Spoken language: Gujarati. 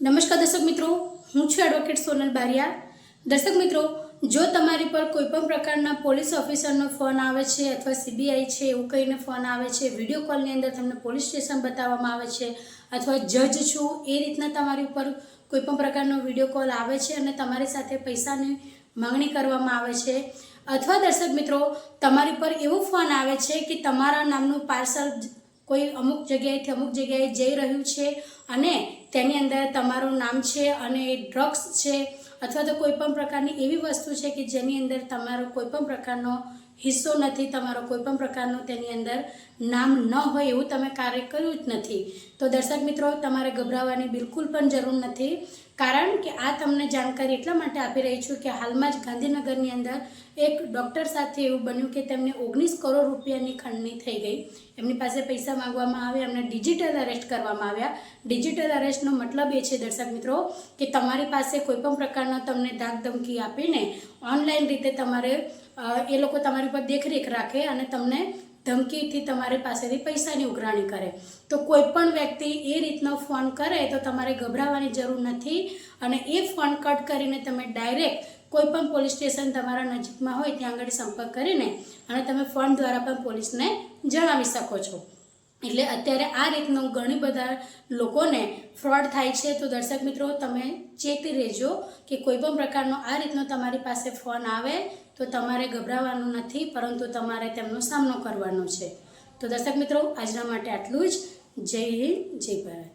નમસ્કાર દર્શક મિત્રો, હું છું એડવોકેટ સોનલ બારિયા। દર્શક મિત્રો, જો તમારી પર કોઈપણ પ્રકારના પોલીસ ઓફિસરનો ફોન આવે છે અથવા સીબીઆઈ છે એવું કહીને ફોન આવે છે, વિડીયો કોલની અંદર તમને પોલીસ સ્ટેશન બતાવવામાં આવે છે અથવા જજ છું એ રીતના તમારી ઉપર કોઈપણ પ્રકારનો વિડીયો કોલ આવે છે અને તમારી સાથે પૈસાની માંગણી કરવામાં આવે છે, અથવા દર્શક મિત્રો તમારી પર એવો ફોન આવે છે કે તમારા નામનું પાર્સલ કોઈ અમુક જગ્યાએથી અમુક જગ્યાએ જઈ રહ્યું છે અને તેની અંદર તમારું નામ છે અને ડ્રગ્સ છે અથવા તો કોઈપણ પ્રકારની એવી વસ્તુ છે કે જેની અંદર તમારો કોઈપણ પ્રકારનો હિસ્સો નથી, તમારો કોઈપણ પ્રકારનો તેની અંદર નામ ન હોય એવું તમે કાર્ય કર્યું જ નથી, તો દર્શક મિત્રો તમારે ગભરાવાની બિલકુલ પણ જરૂર નથી। કારણ કે આ તમને જાણકારી એટલા માટે આપી રહી છું કે હાલમાં જ ગાંધીનગરની અંદર એક ડૉક્ટર સાથે એવું બન્યું કે તેમને 19 કરોડ રૂપિયાની ખંડણી થઈ ગઈ। એમની પાસે પૈસા માંગવામાં આવ્યા, એમને ડિજિટલ અરેસ્ટ કરવામાં આવ્યા। ડિજિટલ અરેસ્ટનો મતલબ એ છે દર્શક મિત્રો કે તમારી પાસે કોઈપણ પ્રકારના તમને ધાક ધમકી આપીને ઓનલાઈન રીતે તમારે એ લોકો તમારી પર દેખરેખ રાખે અને તમને ધમકીથી તમારી પાસેથી પૈસાની ઉઘરાણી કરે। તો કોઈપણ વ્યક્તિ એ રીતનો ફોન કરે તો તમારે ગભરાવાની જરૂર નથી અને એ ફોન કટ કરીને તમે ડાયરેક્ટ કોઈપણ પોલીસ સ્ટેશન તમારા નજીકમાં હોય ત્યાં આગળ સંપર્ક કરીને અને તમે ફોન દ્વારા પણ પોલીસને જણાવી શકો છો। એટલે અત્યારે આ રીતનું ઘણી બધા લોકોને ફ્રોડ થાય છે, તો દર્શક મિત્રો તમે ચેતી રહેજો કે કોઈપણ પ્રકારનો આ રીતનો તમારી પાસે ફોન આવે તો તમારે ગભરાવાનું નથી, પરંતુ તમારે તેમનો સામનો કરવાનો છે। તો દર્શક મિત્રો આજના માટે આટલું જ। જય હિન્દ, જય ભારત।